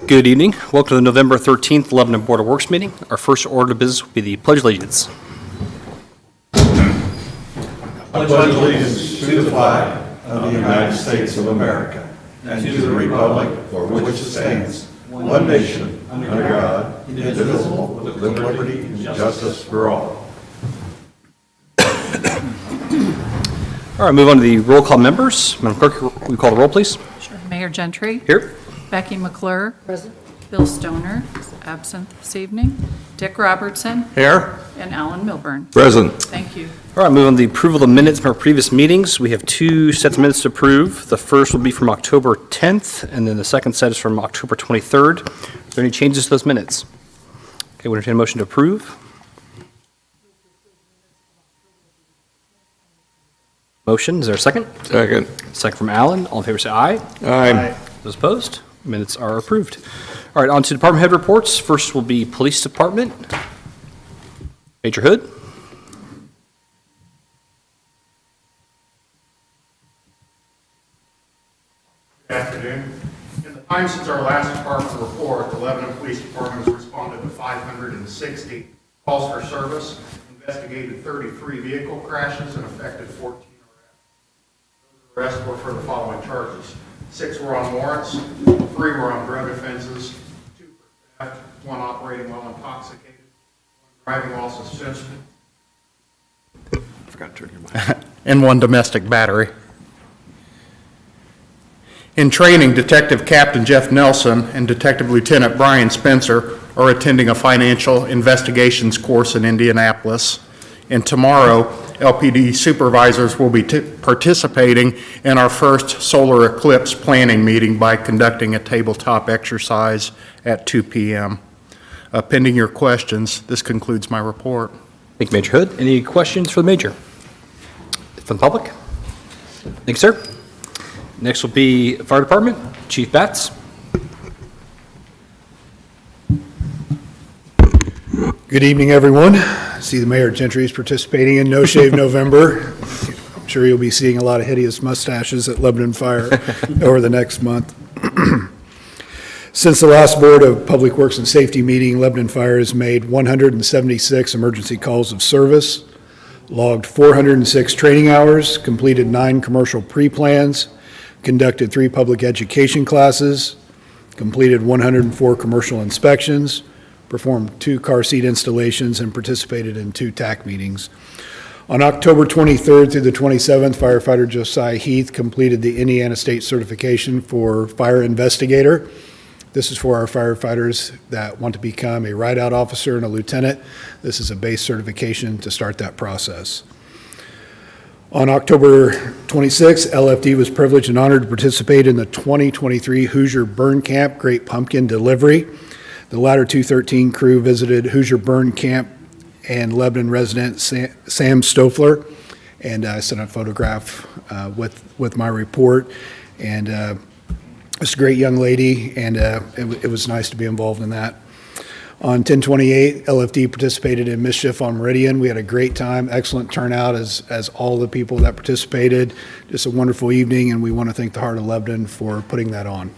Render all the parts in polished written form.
Good evening. Welcome to the November 13th Lebanon Board of Works meeting. Our first order of business will be the Pledge of Allegiance. I pledge allegiance to the flag of the United States of America and to the republic for which it stands, one nation, under God, indivisible, with liberty and justice for all. All right, move on to the roll call members. Madam Clerk, will you call the roll, please? Sure. Mayor Gentry. Here. Becky McClure. Present. Bill Stoner is absent this evening. Dick Robertson. Here. And Alan Milburn. Present. Thank you. All right, move on to the approval of the minutes from our previous meetings. We have two sets of minutes to approve. The first will be from October 10th, and then the second set is from October 23rd. Are there any changes to those minutes? Okay, we'll entertain a motion to approve. Motion, is there a second? Second. Second from Alan. All in favor say aye. Aye. Those opposed? Minutes are approved. All right, on to department head reports. First will be Police Department. Major Hood. Good afternoon. In the time since our last department report, the Lebanon Police Department has responded to 560 calls for service, investigated 33 vehicle crashes, and effected 14 arrests. Those arrests were for the following charges. 6 were on warrants, 3 were on drug offenses, 2 for theft, 1 operating while intoxicated, 1 driving while suspended, Forgot to turn your mic. and 1 domestic battery. In training, Detective Captain Jeff Nelson and Detective Lieutenant Brian Spencer are attending a financial investigations course in Indianapolis. And tomorrow, LPD supervisors will be participating in our first solar eclipse planning meeting by conducting a tabletop exercise at 2 p.m. Pending your questions, this concludes my report. Thank you, Major Hood. Any questions for the Major? From the public? Thank you, sir. Next will be Fire Department, Chief Batts. Good evening, everyone. I see the Mayor Gentry is participating in No Shave November. I'm sure you'll be seeing a lot of hideous mustaches at Lebanon Fire over the next month. Since the last Board of Public Works and Safety meeting, Lebanon Fire has made 176 emergency calls of service, logged 406 training hours, completed 9 commercial pre-plans, conducted 3 public education classes, completed 104 commercial inspections, performed 2 car seat installations, and participated in 2 TAC meetings. On October 23rd through the 27th, firefighter Josiah Heath completed the Indiana State certification for fire investigator. This is for our firefighters that want to become a ride-out officer and a lieutenant. This is a base certification to start that process. On October 26th, LFD was privileged and honored to participate in the 2023 Hoosier Burn Camp Great Pumpkin Delivery. The Ladder 213 crew visited Hoosier Burn Camp and Lebanon resident Sam Stoffler, and I sent a photograph with my report. And it's a great young lady, and it was nice to be involved in that. On 10/28, LFD participated in Mischief on Meridian. We had a great time, excellent turnout as all the people that participated. Just a wonderful evening, and we want to thank the Heart of Lebanon for putting that on.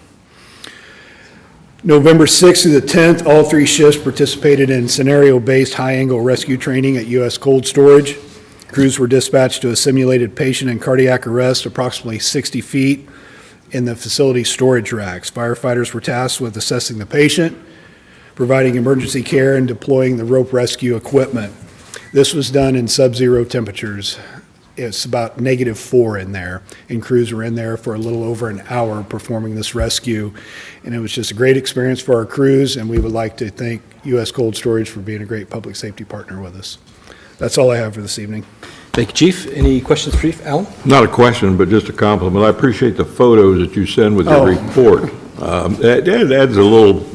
November 6th through the 10th, all 3 shifts participated in scenario-based high-angle rescue training at U.S. Cold Storage. Crews were dispatched to a simulated patient in cardiac arrest approximately 60 feet in the facility storage racks. Firefighters were tasked with assessing the patient, providing emergency care, and deploying the rope rescue equipment. This was done in sub-zero temperatures. It's about -4 in there, and crews were in there for a little over an hour performing this rescue. And it was just a great experience for our crews, and we would like to thank U.S. Cold Storage for being a great public safety partner with us. That's all I have for this evening. Thank you, Chief. Any questions for Chief? Alan? Not a question, but just a compliment. I appreciate the photos that you send with your report. It adds a little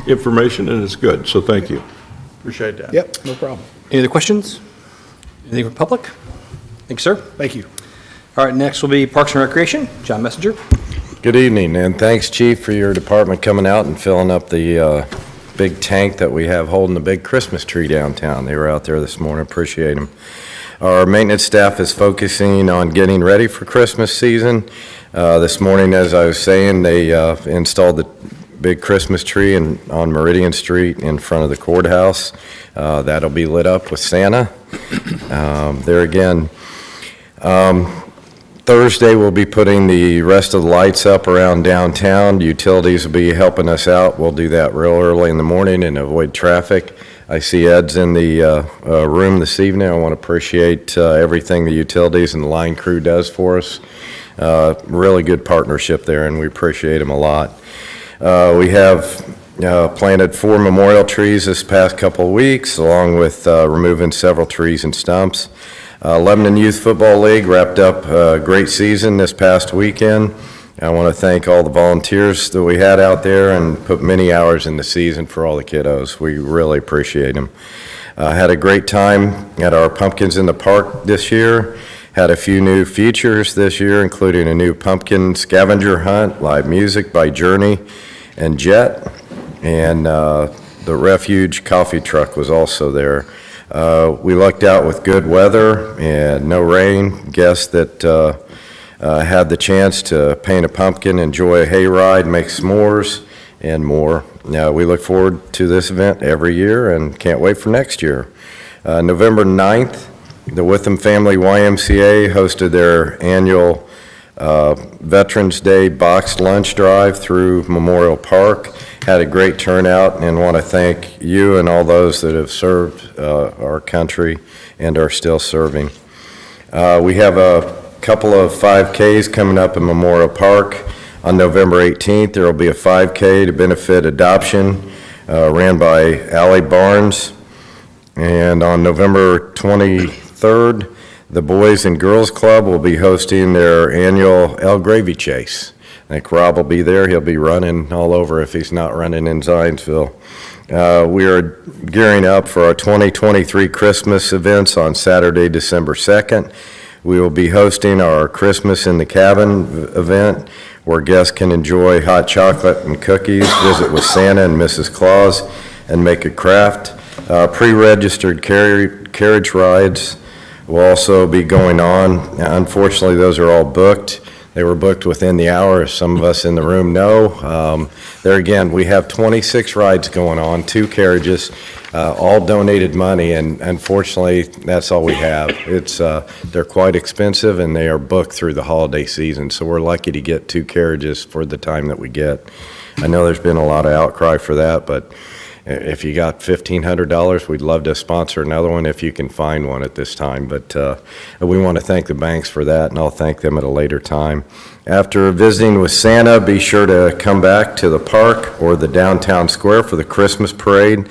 information, and it's good, so thank you. Appreciate that. Yep, no problem. Any other questions? Anything from the public? Thank you, sir. Thank you. All right, next will be Parks and Recreation. John Messenger. Good evening, and thanks, Chief, for your department coming out and filling up the big tank that we have holding the big Christmas tree downtown. They were out there this morning. Appreciate them. Our maintenance staff is focusing on getting ready for Christmas season. This morning, as I was saying, they installed the big Christmas tree on Meridian Street in front of the courthouse. That'll be lit up with Santa. There again, Thursday, we'll be putting the rest of the lights up around downtown. Utilities will be helping us out. We'll do that real early in the morning and avoid traffic. I see Ed's in the room this evening. I want to appreciate everything the utilities and the line crew does for us. Really good partnership there, and we appreciate them a lot. We have planted 4 memorial trees this past couple of weeks, along with removing several trees and stumps. Lebanon Youth Football League wrapped up a great season this past weekend. I want to thank all the volunteers that we had out there and put many hours in the season for all the kiddos. We really appreciate them. Had a great time at our Pumpkins in the Park this year. Had a few new features this year, including a new pumpkin scavenger hunt, live music by Journey and Jet, and the Refuge coffee truck was also there. We lucked out with good weather and no rain. Guests that had the chance to paint a pumpkin, enjoy a hayride, make s'mores, and more. We look forward to this event every year and can't wait for next year. November 9th, the Witham Family YMCA hosted their annual Veterans Day boxed lunch drive through Memorial Park. Had a great turnout and want to thank you and all those that have served our country and are still serving. We have a couple of 5Ks coming up in Memorial Park. On November 18th, there will be a 5K to benefit adoption ran by Allie Barnes. And on November 23rd, the Boys and Girls Club will be hosting their annual El Gravy Chase. I think Rob will be there. He'll be running all over if he's not running in Zionsville. We are gearing up for our 2023 Christmas events on Saturday, December 2nd. We will be hosting our Christmas in the Cabin event, where guests can enjoy hot chocolate and cookies, visit with Santa and Mrs. Claus, and make a craft. Pre-registered carriage rides will also be going on. Unfortunately, those are all booked. They were booked within the hour, as some of us in the room know. There again, we have 26 rides going on, 2 carriages, all donated money, and unfortunately, that's all we have. They're quite expensive, and they are booked through the holiday season, so we're lucky to get 2 carriages for the time that we get. I know there's been a lot of outcry for that, but if you got $1,500, we'd love to sponsor another one if you can find one at this time. But we want to thank the banks for that, and I'll thank them at a later time. After visiting with Santa, be sure to come back to the park or the downtown square for the Christmas parade.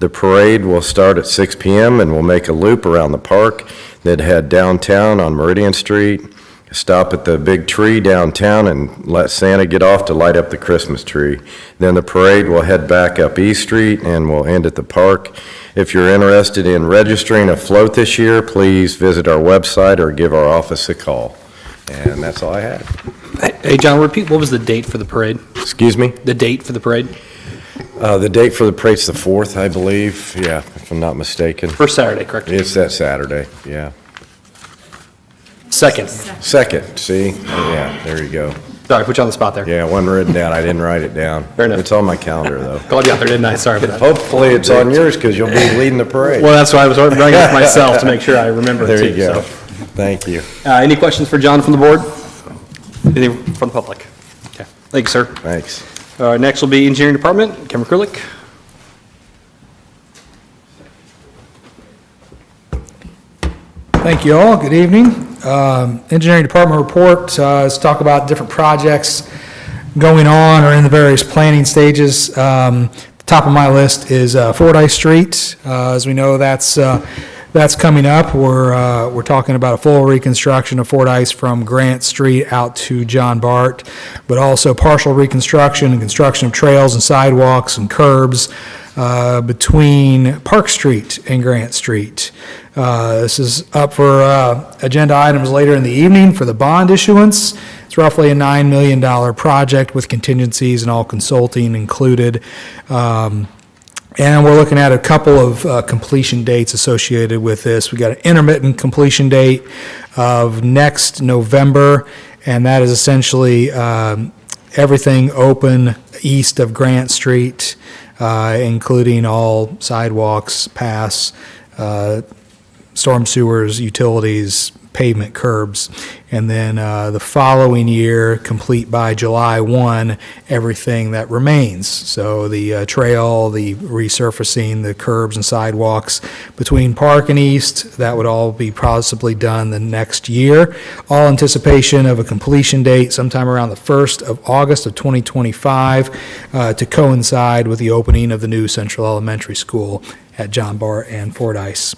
The parade will start at 6 p.m. and we'll make a loop around the park, then head downtown on Meridian Street, stop at the big tree downtown and let Santa get off to light up the Christmas tree. Then the parade will head back up East Street and we'll end at the park. If you're interested in registering a float this year, please visit our website or give our office a call. And that's all I had. Hey, John, repeat, what was the date for the parade? Excuse me? The date for the parade? The date for the parade's the 4th, I believe. Yeah, if I'm not mistaken. First Saturday, correct? It's that Saturday, yeah. Second. Second, see? Yeah, there you go. Sorry, I put you on the spot there. Yeah, it wasn't written down. I didn't write it down. Fair enough. It's on my calendar, though. Called you out there, didn't I? Sorry about that. Hopefully, it's on yours, because you'll be leading the parade. Well, that's why I was bringing it myself to make sure I remember it too. There you go. so. Thank you. Any questions for John from the board? Anything from the public? Okay, thanks, sir. Thanks. Next will be Engineering Department, Kevin Krulik. Thank you all. Good evening. Engineering Department report, let's talk about different projects going on or in the various planning stages. Top of my list is Fordyce Street. As we know, that's coming up. We're talking about a full reconstruction of Fordyce from Grant Street out to John Bart, but also partial reconstruction and construction of trails and sidewalks and curbs between Park Street and Grant Street. This is up for agenda items later in the evening for the bond issuance. It's roughly a $9 million project with contingencies and all consulting included. And we're looking at a couple of completion dates associated with this. We got an intermittent completion date of next November, and that is essentially everything open east of Grant Street, including all sidewalks, paths, storm sewers, utilities, pavement, curbs. And then the following year, complete by July 1, everything that remains. So the trail, the resurfacing, the curbs and sidewalks between Park and East, that would all be possibly done the next year. All anticipation of a completion date sometime around the 1st of August of 2025 to coincide with the opening of the new Central Elementary School at John Bart and Fordyce.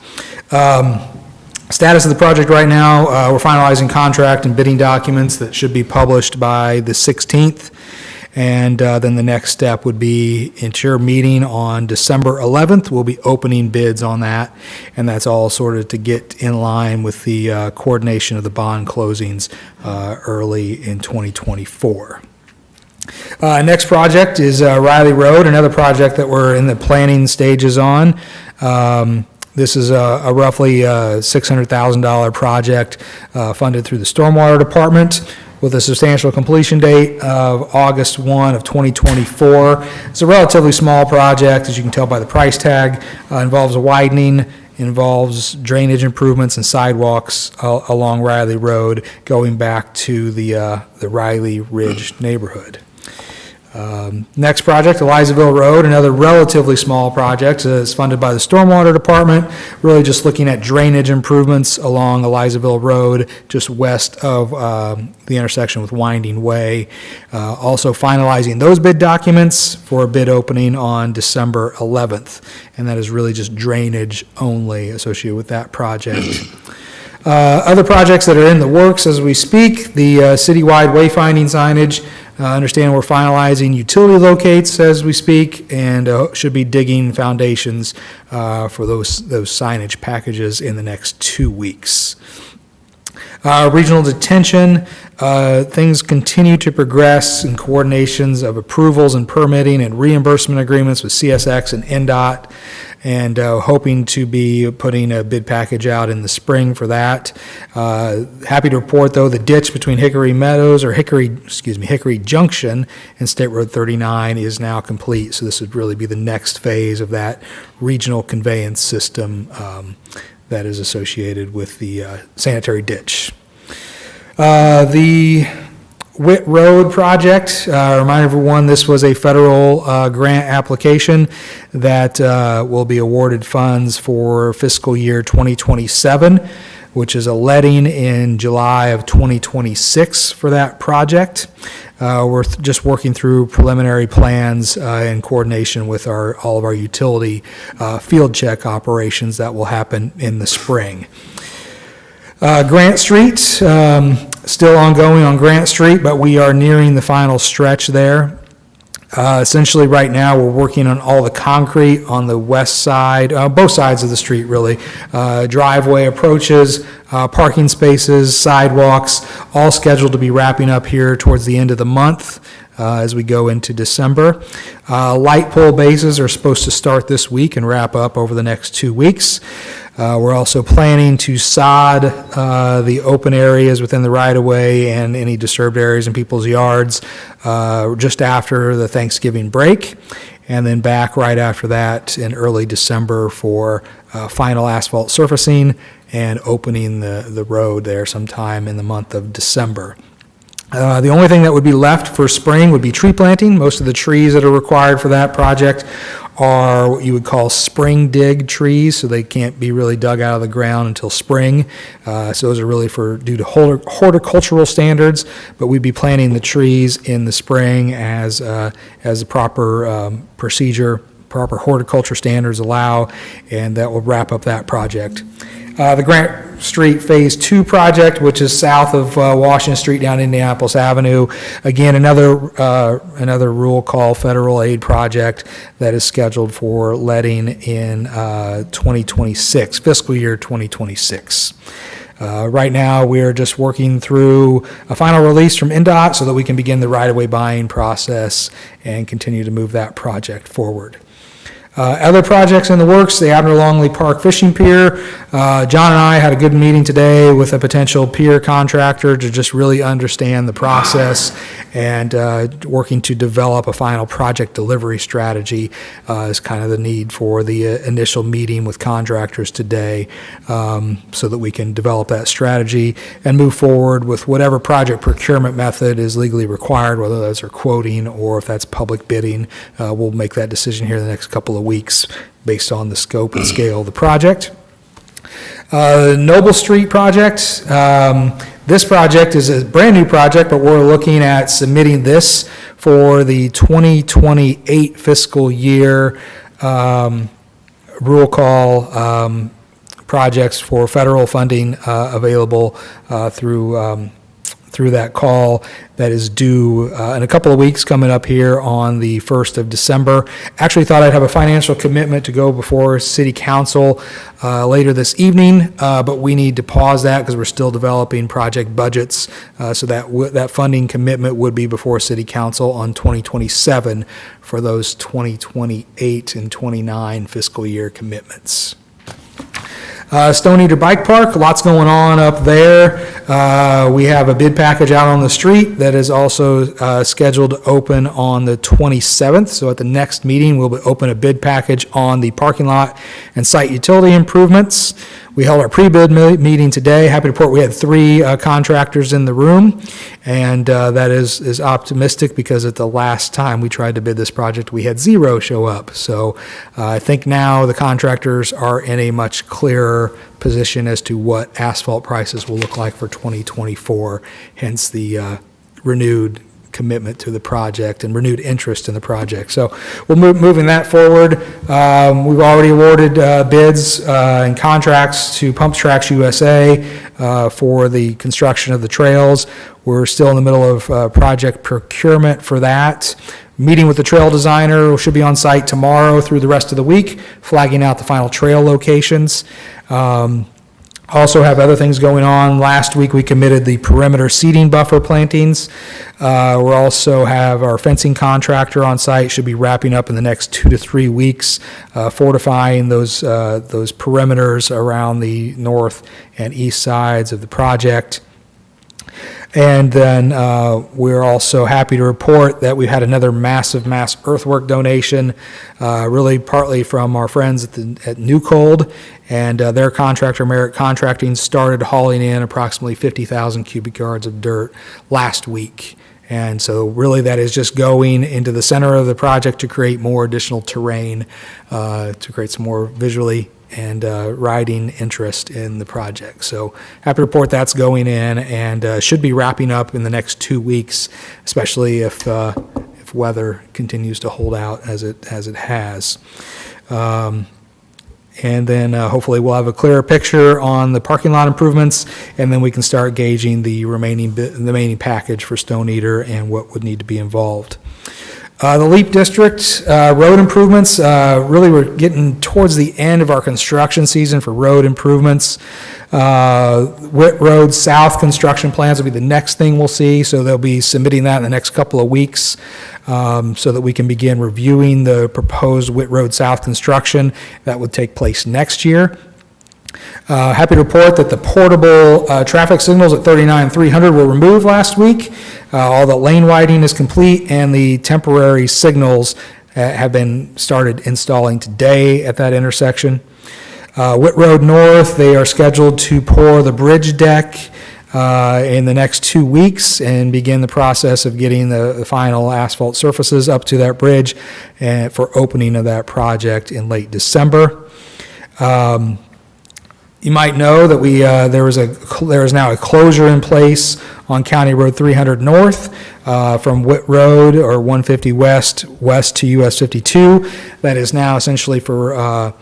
Status of the project right now, we're finalizing contract and bidding documents that should be published by the 16th. And then the next step would be into your meeting on December 11th. We'll be opening bids on that. And that's all sort of to get in line with the coordination of the bond closings early in 2024. Next project is Riley Road, another project that we're in the planning stages on. This is a roughly $600,000 project funded through the Stormwater Department with a substantial completion date of August 1 of 2024. It's a relatively small project, as you can tell by the price tag. Involves a widening, involves drainage improvements and sidewalks along Riley Road going back to the Riley Ridge neighborhood. Next project, Elizaville Road, another relatively small project. It's funded by the Stormwater Department, really just looking at drainage improvements along Elizaville Road, just west of the intersection with Winding Way. Also finalizing those bid documents for a bid opening on December 11th, and that is really just drainage only associated with that project. Other projects that are in the works as we speak, the citywide wayfinding signage. Understand we're finalizing utility locates as we speak, and should be digging foundations for those signage packages in the next 2 weeks. Regional detention, things continue to progress in coordinations of approvals and permitting and reimbursement agreements with CSX and NDOT, and hoping to be putting a bid package out in the spring for that. Happy to report, though, the ditch between Hickory Junction and State Road 39 is now complete, so this would really be the next phase of that regional conveyance system that is associated with the sanitary ditch. The Witt Road project, remind everyone this was a federal grant application that will be awarded funds for fiscal year 2027, which is a letting in July of 2026 for that project. We're just working through preliminary plans in coordination with all of our utility field check operations that will happen in the spring. Grant Street, still ongoing on Grant Street, but we are nearing the final stretch there. Essentially, right now, we're working on all the concrete on the west side, both sides of the street, really. Driveway approaches, parking spaces, sidewalks, all scheduled to be wrapping up here towards the end of the month as we go into December. Light pole bases are supposed to start this week and wrap up over the next 2 weeks. We're also planning to sod the open areas within the right-of-way and any disturbed areas in people's yards just after the Thanksgiving break, and then back right after that in early December for final asphalt surfacing and opening the road there sometime in the month of December. The only thing that would be left for spring would be tree planting. Most of the trees that are required for that project are what you would call spring dig trees, so they can't be really dug out of the ground until spring. So those are really due to horticultural standards, but we'd be planting the trees in the spring as a proper procedure, proper horticulture standards allow, and that will wrap up that project. The Grant Street Phase 2 project, which is south of Washington Street down Indianapolis Avenue. Again, another rural call federal aid project that is scheduled for letting in 2026, fiscal year 2026. Right now, we are just working through a final release from NDOT so that we can begin the right-of-way buying process and continue to move that project forward. Other projects in the works, the Admiral Longley Park Fishing Pier. John and I had a good meeting today with a potential pier contractor to just really understand the process and working to develop a final project delivery strategy is kind of the need for the initial meeting with contractors today, so that we can develop that strategy and move forward with whatever project procurement method is legally required, whether those are quoting or if that's public bidding. We'll make that decision here in the next couple of weeks based on the scope and scale of the project. Noble Street project. This project is a brand-new project, but we're looking at submitting this for the 2028 fiscal year rule call projects for federal funding available through that call that is due in a couple of weeks, coming up here on the 1st of December. Actually thought I'd have a financial commitment to go before City Council later this evening, but we need to pause that because we're still developing project budgets, so that funding commitment would be before City Council on 2027 for those 2028 and 29 fiscal year commitments. Stone Eater Bike Park, lots going on up there. We have a bid package out on the street that is also scheduled to open on the 27th. So at the next meeting, we'll open a bid package on the parking lot and site utility improvements. We held our pre-bid meeting today. Happy to report we had 3 contractors in the room, and that is optimistic because at the last time we tried to bid this project, we had 0 show up. So I think now the contractors are in a much clearer position as to what asphalt prices will look like for 2024, hence the renewed commitment to the project and renewed interest in the project. So we're moving that forward. We've already awarded bids and contracts to Pump Tracks USA for the construction of the trails. We're still in the middle of project procurement for that. Meeting with the trail designer, should be on site tomorrow through the rest of the week, flagging out the final trail locations. Also have other things going on. Last week, we committed the perimeter seeding buffer plantings. We also have our fencing contractor on site, should be wrapping up in the next 2 to 3 weeks, fortifying those perimeters around the north and east sides of the project. And then we're also happy to report that we had another mass earthwork donation, really partly from our friends at New Cold, and their contractor, Merit Contracting, started hauling in approximately 50,000 cubic yards of dirt last week. And so really that is just going into the center of the project to create more additional terrain, to create some more visually and riding interest in the project. So happy to report that's going in and should be wrapping up in the next 2 weeks, especially if weather continues to hold out as it has. And then hopefully we'll have a clearer picture on the parking lot improvements, and then we can start gauging the remaining package for Stone Eater and what would need to be involved. The LEAP District road improvements, really we're getting towards the end of our construction season for road improvements. Whit Road South construction plans will be the next thing we'll see, so they'll be submitting that in the next couple of weeks so that we can begin reviewing the proposed Whit Road South construction. That would take place next year. Happy to report that the portable traffic signals at 39-300 were removed last week. All the lane widening is complete, and the temporary signals have been started installing today at that intersection. Whit Road North, they are scheduled to pour the bridge deck in the next 2 weeks and begin the process of getting the final asphalt surfaces up to that bridge and for opening of that project in late December. You might know that there is now a closure in place on County Road 300 North from Whit Road or 150 west to US 52. That is now essentially for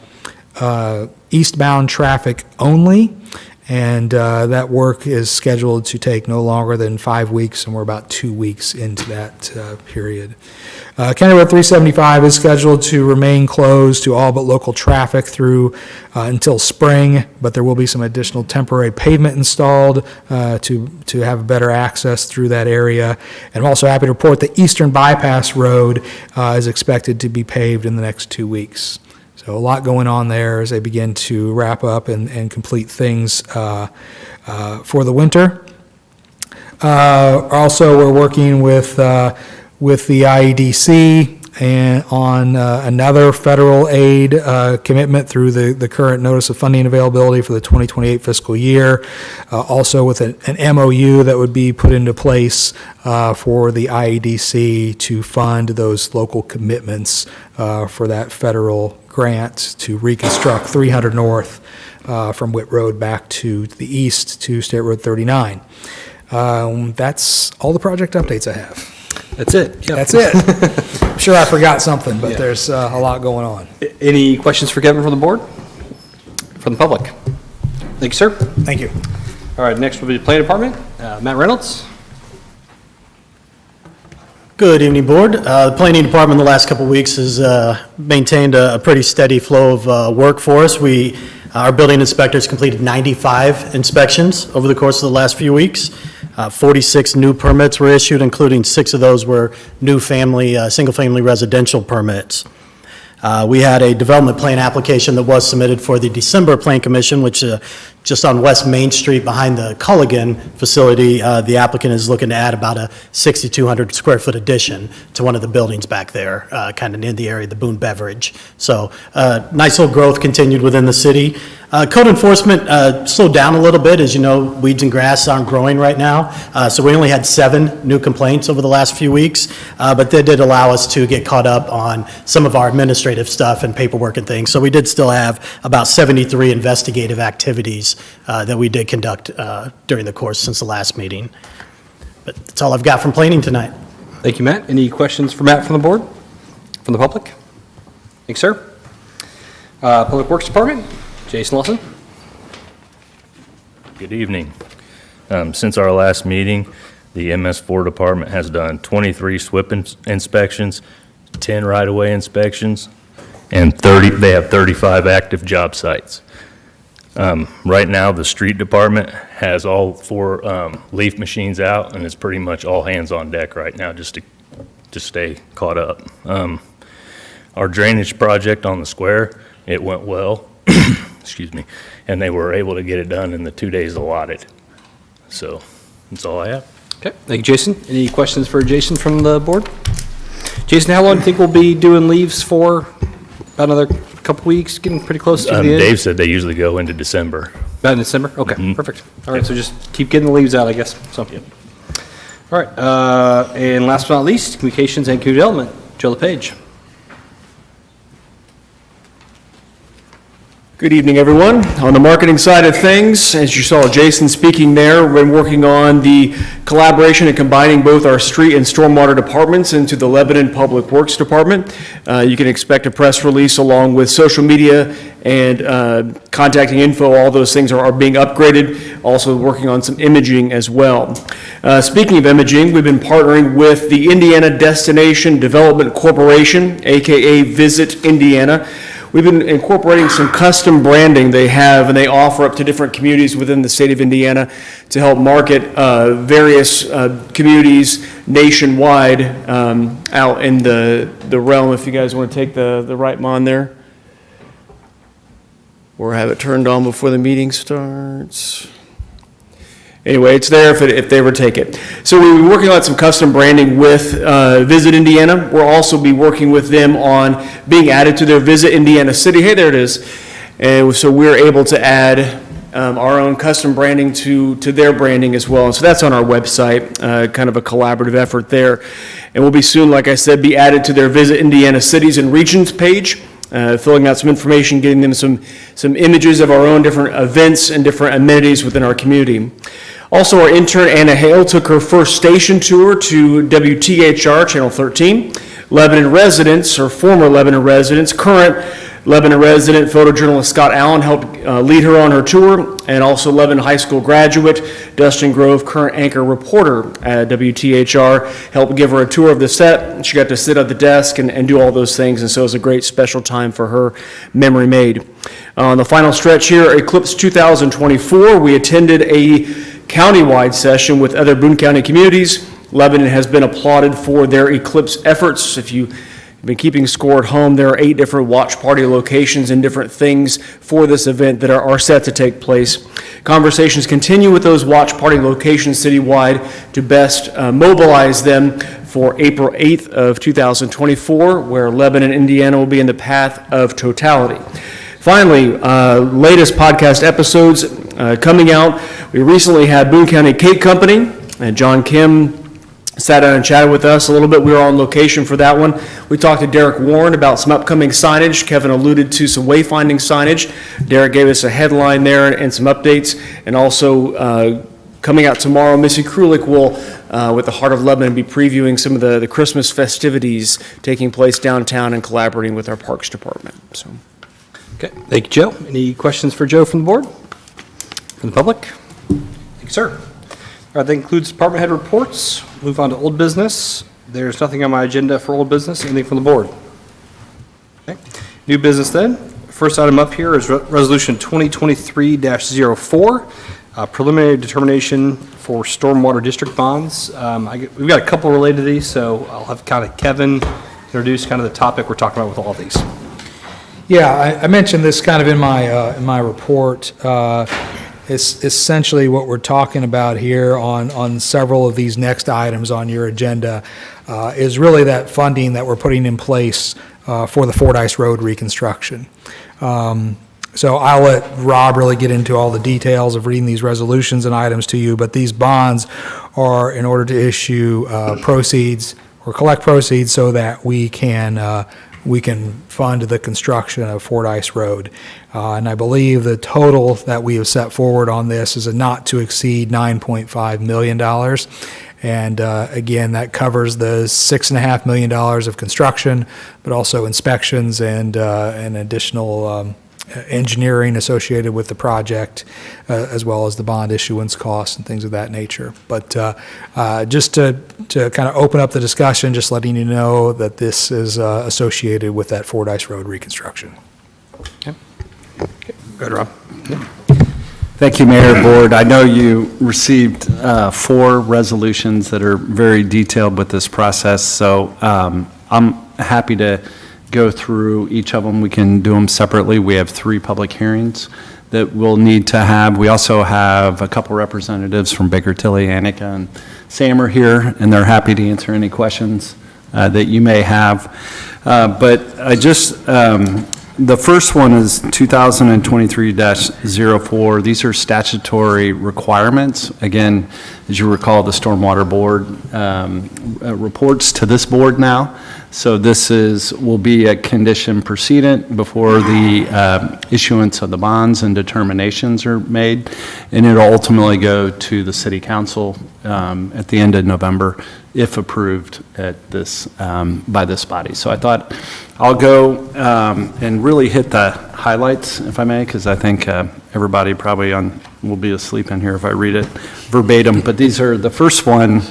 eastbound traffic only. And that work is scheduled to take no longer than 5 weeks, and we're about 2 weeks into that period. County Road 375 is scheduled to remain closed to all but local traffic through until spring, but there will be some additional temporary pavement installed to have better access through that area. And I'm also happy to report the Eastern Bypass Road is expected to be paved in the next 2 weeks. So a lot going on there as they begin to wrap up and complete things for the winter. Also, we're working with the IEDC and on another federal aid commitment through the current notice of funding availability for the 2028 fiscal year. Also with an MOU that would be put into place for the IEDC to fund those local commitments for that federal grant to reconstruct 300 North from Witt Road back to the east to State Road 39. That's all the project updates I have. That's it. Yep. That's it. I'm sure I forgot something, but Yeah. there's a lot going on. Any questions for Kevin from the board? From the public? Thank you, sir. Thank you. All right, next will be the planning department. Matt Reynolds. Good evening, Board. The Planning Department the last couple of weeks has maintained a pretty steady flow of work for us. Our building inspectors completed 95 inspections over the course of the last few weeks. 46 new permits were issued, including 6 of those were new single-family residential permits. We had a development plan application that was submitted for the December Plan Commission, which just on West Main Street behind the Culligan facility, the applicant is looking to add about a 6,200 square foot addition to one of the buildings back there, kind of in the area of the Boone Beverage. So nice little growth continued within the city. Code enforcement slowed down a little bit. As you know, weeds and grass aren't growing right now. So we only had 7 new complaints over the last few weeks, but that did allow us to get caught up on some of our administrative stuff and paperwork and things. So we did still have about 73 investigative activities that we did conduct during the course since the last meeting. But that's all I've got from planning tonight. Thank you, Matt. Any questions for Matt from the board? From the public? Thanks, sir. Public Works Department, Jason Lawson. Good evening. Since our last meeting, the MS4 department has done 23 SWIP inspections, 10 right-of-way inspections, and they have 35 active job sites. Right now, the street department has all 4 leaf machines out, and it's pretty much all hands on deck right now just to stay caught up. Our drainage project on the square, it went well, excuse me, and they were able to get it done in the 2 days allotted. So that's all I have. Okay, thank you, Jason. Any questions for Jason from the board? Jason, how long do you think we'll be doing leaves for? About another couple weeks, getting pretty close to the end? Dave said they usually go into December. About in December? Okay, perfect. All right, so just keep getting the leaves out, I guess. So, all right, and last but not least, communications and community development, Joe LePage. Good evening, everyone. On the marketing side of things, as you saw Jason speaking there, we've been working on the collaboration and combining both our street and stormwater departments into the Lebanon Public Works Department. You can expect a press release along with social media and contacting info. All those things are being upgraded. Also working on some imaging as well. Speaking of imaging, we've been partnering with the Indiana Destination Development Corporation, aka Visit Indiana. We've been incorporating some custom branding they have and they offer up to different communities within the state of Indiana to help market various communities nationwide out in the realm. If you guys want to take the right mon there. Or have it turned on before the meeting starts. Anyway, it's there if they ever take it. So we've been working on some custom branding with Visit Indiana. We'll also be working with them on being added to their Visit Indiana City. Hey, there it is. And so we're able to add our own custom branding to their branding as well. And so that's on our website, kind of a collaborative effort there. And we'll be soon, like I said, be added to their Visit Indiana Cities and Regions page. Filling out some information, getting them some images of our own different events and different amenities within our community. Also, our intern, Anna Hale, took her first station tour to WTHR, Channel 13. Lebanon residents, or former Lebanon residents, current Lebanon resident photojournalist Scott Allen helped lead her on her tour, and also Lebanon High School graduate Dustin Grove, current anchor reporter at WTHR, helped give her a tour of the set. She got to sit at the desk and do all those things, and so it was a great special time for her, memory made. On the final stretch here, Eclipse 2024, we attended a countywide session with other Boone County communities. Lebanon has been applauded for their Eclipse efforts. If you've been keeping score at home, there are 8 different watch party locations and different things for this event that are set to take place. Conversations continue with those watch party locations citywide to best mobilize them for April 8th of 2024, where Lebanon, Indiana will be in the path of totality. Finally, latest podcast episodes coming out. We recently had Boone County Cake Company, and John Kim sat down and chatted with us a little bit. We were on location for that one. We talked to Derek Warren about some upcoming signage. Kevin alluded to some wayfinding signage. Derek gave us a headline there and some updates. And also coming out tomorrow, Missy Krulik will, with the Heart of Lebanon, be previewing some of the Christmas festivities taking place downtown and collaborating with our Parks Department. So. Okay, thank you, Joe. Any questions for Joe from the board? From the public? Thank you, sir. All right, that includes department head reports. Move on to old business. There's nothing on my agenda for old business. Anything from the board? Okay. New business then. First item up here is Resolution 2023-04, preliminary determination for stormwater district bonds. We've got a couple related to these, so I'll have kind of Kevin introduce kind of the topic we're talking about with all these. Yeah, I mentioned this kind of in my report. It's essentially what we're talking about here on several of these next items on your agenda is really that funding that we're putting in place for the Fordyce Road reconstruction. So I'll let Rob really get into all the details of reading these resolutions and items to you, but these bonds are in order to issue proceeds or collect proceeds so that we can fund the construction of Fordyce Road. And I believe the total that we have set forward on this is a not to exceed $9.5 million. And again, that covers the $6.5 million of construction, but also inspections and additional engineering associated with the project, as well as the bond issuance costs and things of that nature. But just to kind of open up the discussion, just letting you know that this is associated with that Fordyce Road reconstruction. Okay. Go ahead, Rob. Thank you, Mayor, Board. I know you received 4 resolutions that are very detailed with this process, so I'm happy to go through each of them. We can do them separately. We have 3 public hearings that we'll need to have. We also have a couple representatives from Baker Tilly, Annika, and Sam are here, and they're happy to answer any questions that you may have. But I just, the first one is 2023-04. These are statutory requirements. Again, as you recall, the Stormwater Board reports to this board now. So this will be a condition precedent before the issuance of the bonds and determinations are made, and it'll ultimately go to the City Council at the end of November, if approved at this by this body. So I thought I'll go and really hit the highlights, if I may, because I think everybody probably will be asleep in here if I read it verbatim. But these are, the first one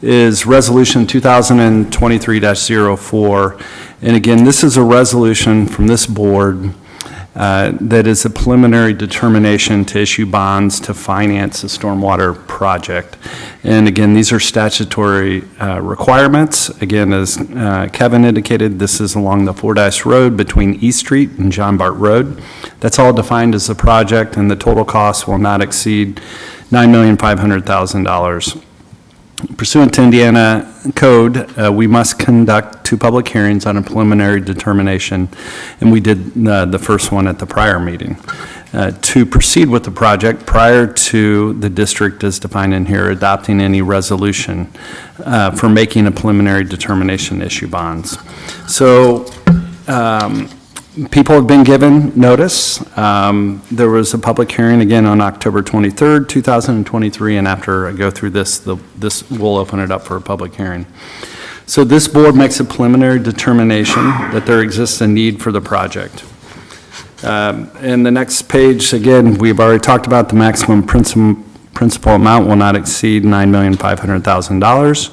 is Resolution 2023-04. And again, this is a resolution from this board that is a preliminary determination to issue bonds to finance a stormwater project. And again, these are statutory requirements. Again, as Kevin indicated, this is along the Fordyce Road between East Street and John Bart Road. That's all defined as a project, and the total cost will not exceed $9,500,000. Pursuant to Indiana code, we must conduct 2 public hearings on a preliminary determination, and we did the first one at the prior meeting. To proceed with the project prior to the district as defined in here adopting any resolution for making a preliminary determination to issue bonds. So people have been given notice. There was a public hearing again on October 23rd, 2023, and after I go through this, we'll open it up for a public hearing. So this board makes a preliminary determination that there exists a need for the project. And the next page, again, we've already talked about the maximum principal amount will not exceed $9,500,000.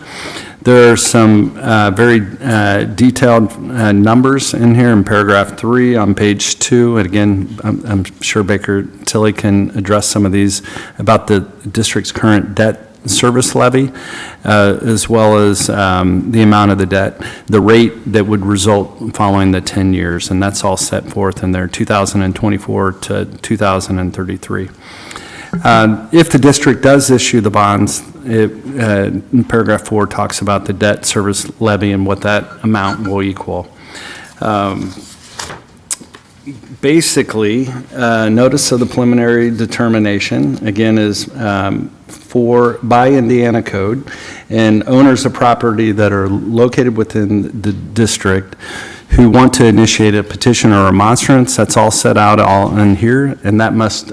There are some very detailed numbers in here in paragraph 3 on page 2. And again, I'm sure Baker Tilly can address some of these about the district's current debt service levy, as well as the amount of the debt, the rate that would result following the 10 years, and that's all set forth in there, 2024 to 2033. If the district does issue the bonds, paragraph 4 talks about the debt service levy and what that amount will equal. Basically, notice of the preliminary determination, again, is by Indiana code, and owners of property that are located within the district who want to initiate a petition or remonstrance, that's all set out all in here, and that must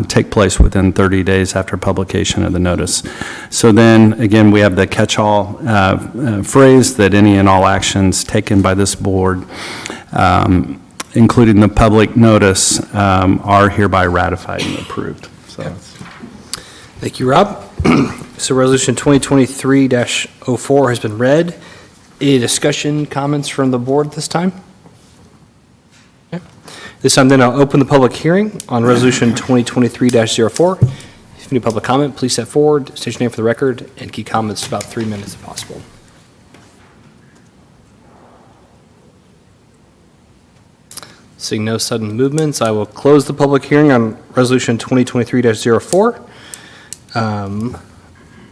take place within 30 days after publication of the notice. So then, again, we have the catch-all phrase that any and all actions taken by this board, including the public notice, are hereby ratified and approved. So. Thank you, Rob. So Resolution 2023-04 has been read. Any discussion, comments from the board this time? Okay. This time then I'll open the public hearing on Resolution 2023-04. If you have any public comment, please step forward, state your name for the record, and keep comments to about 3 minutes if possible. Seeing no sudden movements, I will close the public hearing on Resolution 2023-04.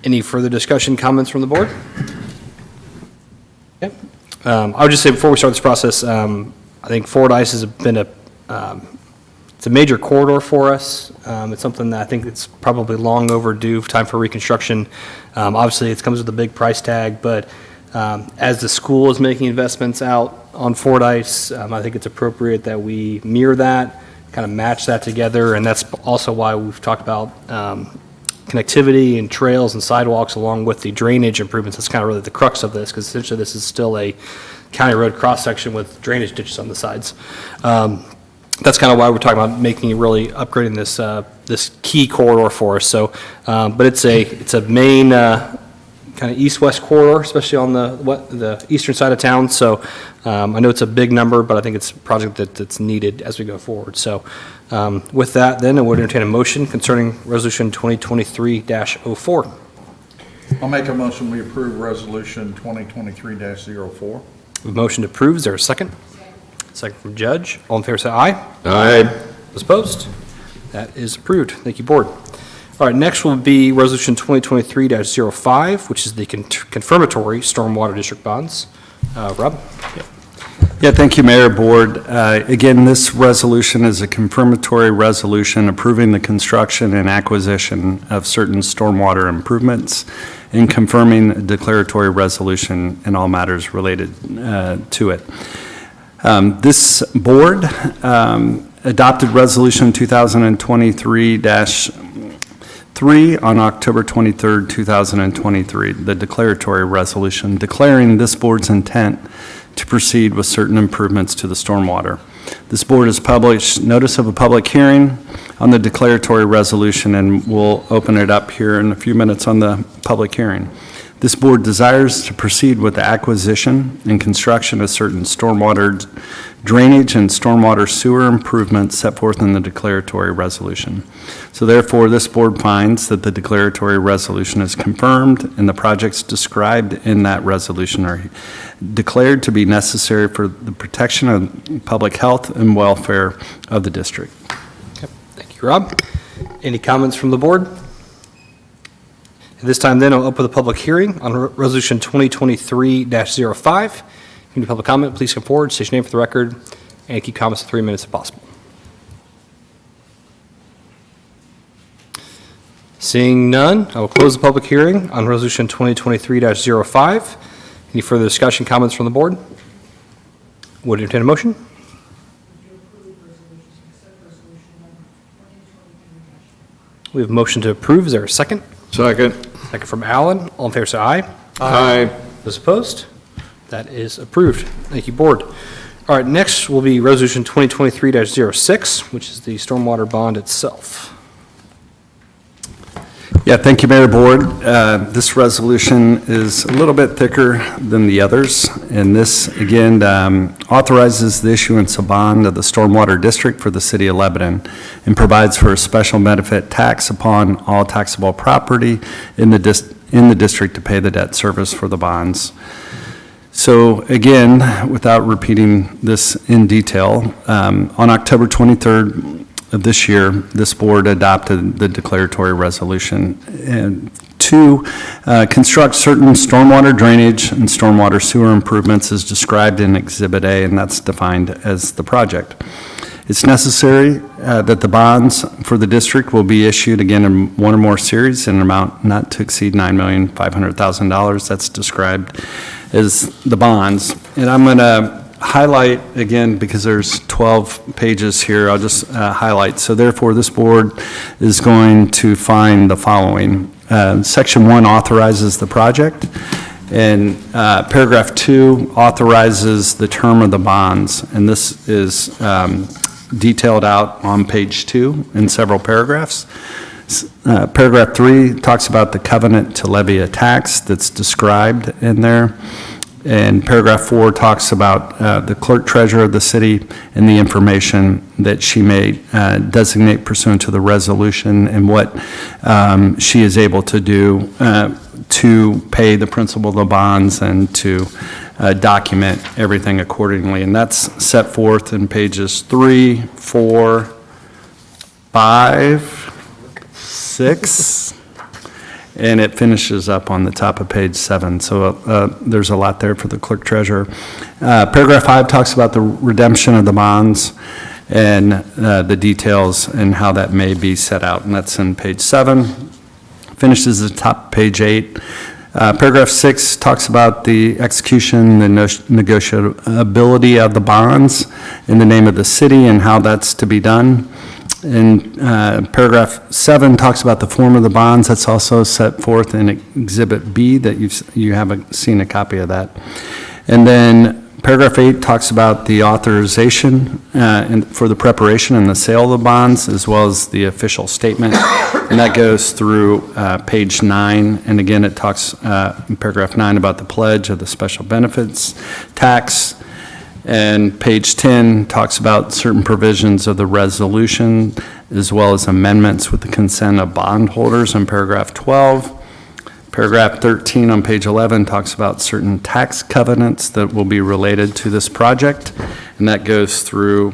Any further discussion, comments from the board? Okay. I would just say before we start this process, I think Fordyce has been it's a major corridor for us. It's something that I think it's probably long overdue, time for reconstruction. Obviously, it comes with a big price tag, but as the school is making investments out on Fordyce, I think it's appropriate that we mirror that, kind of match that together, and that's also why we've talked about connectivity and trails and sidewalks along with the drainage improvements. That's kind of really the crux of this, because essentially this is still a county road cross-section with drainage ditches on the sides. That's kind of why we're talking about making, really upgrading this this key corridor for us. So, but it's a main kind of east-west corridor, especially on the eastern side of town. So I know it's a big number, but I think it's a project that's needed as we go forward. So with that, then, I would entertain a motion concerning Resolution 2023-04. I'll make a motion, we approve Resolution 2023-04. A motion to approve, is there a second? Second from Judge. All in favor, say aye. Aye. Those opposed? That is approved. Thank you, Board. All right, next will be Resolution 2023-05, which is the confirmatory stormwater district bonds. Rob? Yeah, thank you, Mayor, Board. Again, this resolution is a confirmatory resolution approving the construction and acquisition of certain stormwater improvements and confirming a declaratory resolution in all matters related to it. This board adopted Resolution 2023-3 on October 23rd, 2023, the declaratory resolution declaring this board's intent to proceed with certain improvements to the stormwater. This board has published notice of a public hearing on the declaratory resolution, and we'll open it up here in a few minutes on the public hearing. This board desires to proceed with the acquisition and construction of certain stormwater drainage and stormwater sewer improvements set forth in the declaratory resolution. So therefore, this board finds that the declaratory resolution is confirmed and the projects described in that resolution are declared to be necessary for the protection of public health and welfare of the district. Okay. Thank you, Rob. Any comments from the board? At this time, then, I'll open the public hearing on Resolution 2023-05. Any public comment, please come forward, state your name for the record, and keep comments to 3 minutes if possible. Seeing none, I will close the public hearing on Resolution 2023-05. Any further discussion, comments from the board? Would entertain a motion? We have a motion to approve. Is there a second? Second. Second from Alan. All in favor, say aye. Aye. Those opposed? That is approved. Thank you, Board. All right, next will be Resolution 2023-06, which is the stormwater bond itself. Yeah, thank you, Mayor Board. This resolution is a little bit thicker than the others, and this, again, authorizes the issuance of bond of the Stormwater District for the City of Lebanon and provides for a special benefit tax upon all taxable property in the district to pay the debt service for the bonds. So again, without repeating this in detail, on October 23rd, of this year, this board adopted the declaratory resolution to construct certain stormwater drainage and stormwater sewer improvements as described in Exhibit A, and that's defined as the project. It's necessary that the bonds for the district will be issued again in one or more series in an amount not to exceed $9,500,000. That's described as the bonds. And I'm going to highlight again, because there's 12 pages here, I'll just highlight. So therefore, this board is going to find the following. Section 1 authorizes the project, and paragraph 2 authorizes the term of the bonds, and this is detailed out on page 2 in several paragraphs. Paragraph 3 talks about the covenant to levy a tax that's described in there. And paragraph 4 talks about the clerk treasurer of the city and the information that she may designate pursuant to the resolution and what she is able to do to pay the principal of the bonds and to document everything accordingly. And that's set forth in pages 3, 4, 5, 6, and it finishes up on the top of page 7. So there's a lot there for the clerk treasurer. Paragraph 5 talks about the redemption of the bonds and the details and how that may be set out, and that's in page 7. Finishes at the top of page 8. Paragraph 6 talks about the execution, the negotiability of the bonds in the name of the city and how that's to be done. And paragraph 7 talks about the form of the bonds. That's also set forth in Exhibit B that you haven't seen a copy of that. And then paragraph 8 talks about the authorization for the preparation and the sale of the bonds, as well as the official statement. And that goes through page 9. And again, it talks in paragraph 9 about the pledge of the special benefits tax. And page 10 talks about certain provisions of the resolution, as well as amendments with the consent of bondholders in paragraph 12. Paragraph 13 on page 11 talks about certain tax covenants that will be related to this project, and that goes through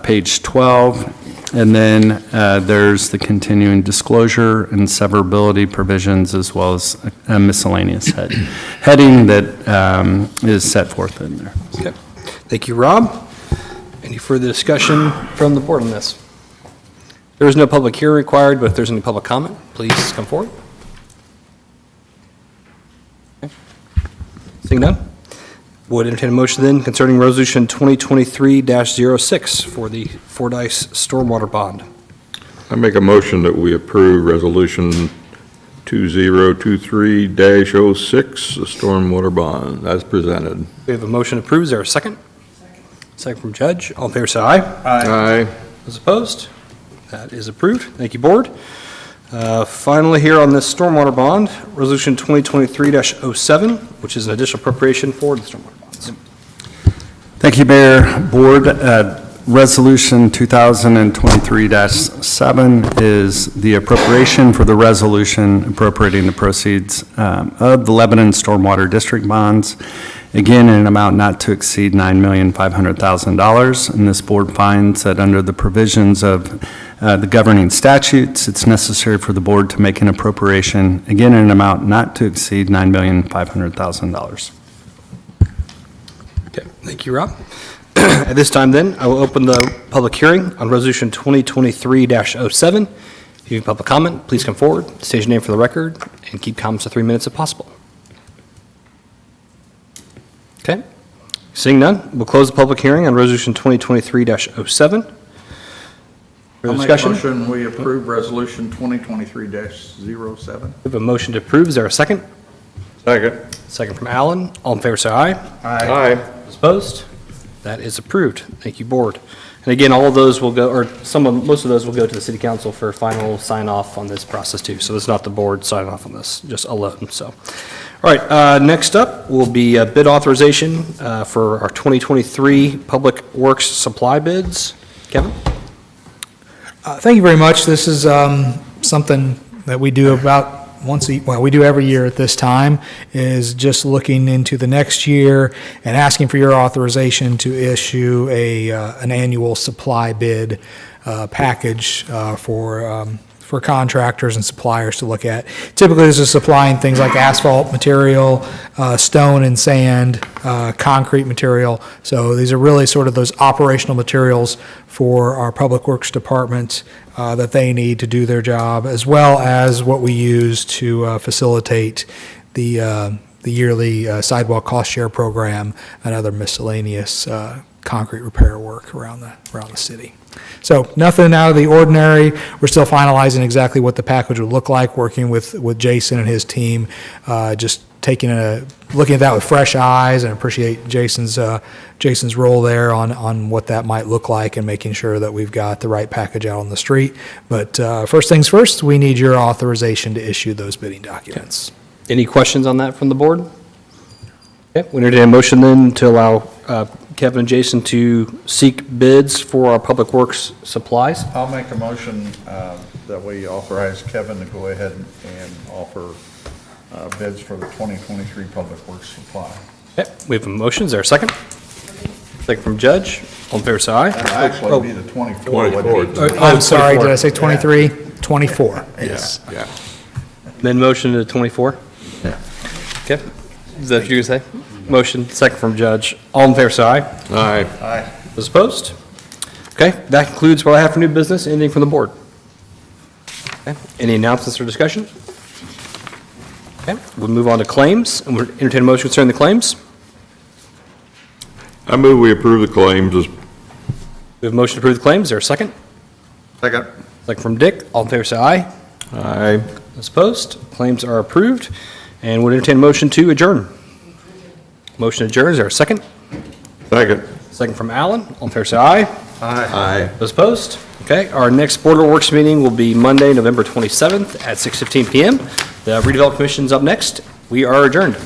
page 12. And then there's the continuing disclosure and severability provisions, as well as a miscellaneous heading that is set forth in there. Okay. Thank you, Rob. Any further discussion from the board on this? There is no public hearing required, but if there's any public comment, please come forward. Okay. Seeing none, would entertain a motion then concerning Resolution 2023-06 for the Fordyce Stormwater Bond. I make a motion that we approve Resolution 2023-06, the stormwater bond, as presented. We have a motion approved. Is there a second? Second from Judge. All in favor, say aye. Aye. Those opposed? That is approved. Thank you, Board. Finally, here on this stormwater bond, Resolution 2023-07, which is an additional appropriation for the stormwater bonds. Thank you, Mayor, Board. Resolution 2023-7 is the appropriation for the resolution appropriating the proceeds of the Lebanon Stormwater District bonds, again in an amount not to exceed $9,500,000. And this board finds that under the provisions of the governing statutes, it's necessary for the board to make an appropriation, again in an amount not to exceed $9,500,000. Okay, thank you, Rob. At this time, then, I will open the public hearing on Resolution 2023-07. If you have public comment, please come forward, state your name for the record, and keep comments to 3 minutes if possible. Okay. Seeing none, we'll close the public hearing on Resolution 2023-07. I'll Further make a discussion? motion, we approve Resolution 2023-07. We have a motion to approve. Is there a second? Second. Second from Alan. All in favor, say aye. Aye. Those opposed? That is approved. Thank you, board. And again, all of those will go, or most of those will go to the city council for final sign-off on this process too. So it's not the board signing off on this, just alone, so. All right, next up will be a bid authorization for our 2023 Public Works supply bids. Kevin? Thank you very much. This is something that we do about we do every year at this time, is just looking into the next year and asking for your authorization to issue an annual supply bid package for contractors and suppliers to look at. Typically, this is supplying things like asphalt material, stone and sand, concrete material. So these are really sort of those operational materials for our Public Works Department that they need to do their job, as well as what we use to facilitate the yearly sidewalk cost share program and other miscellaneous concrete repair work around the city. So nothing out of the ordinary. We're still finalizing exactly what the package would look like, working with Jason and his team, just looking at that with fresh eyes, and appreciate Jason's role there on what that might look like and making sure that we've got the right package out on the street. But first things first, we need your authorization to issue those bidding documents. Any questions on that from the board? Okay, we entertain a motion then to allow Kevin and Jason to seek bids for our Public Works supplies. I'll make a motion that we authorize Kevin to go ahead and offer bids for the 2023 Public Works supply. Okay, we have a motion. Is there a second? Second from Judge. All in favor, say aye. Actually, it'd be the 24. wouldn't it? I'm sorry, did I say 23? 24. Yes. Yeah. Then motion to 24? Yeah. Okay, is that what you're going to say? Motion, second from Judge. All in favor, say aye. Aye. Aye. Those opposed? Okay, that concludes what I have for new business. Anything from the board? Okay, any announcements or discussion? Okay, we'll move on to claims, and we'll entertain a motion concerning the claims. I move we approve the claims as We have a motion to approve the claims. Is there a second? Second. Second from Dick. All in favor, say aye. Aye. Those opposed? Claims are approved. And we'll entertain a motion to adjourn. Motion to adjourn. Is there a second? Second. Second from Alan. All in favor, say aye. Aye. Those opposed? Okay, our next Board of Works meeting will be Monday, November 27th at 6:15 PM. The redevelopment commission is up next. We are adjourned.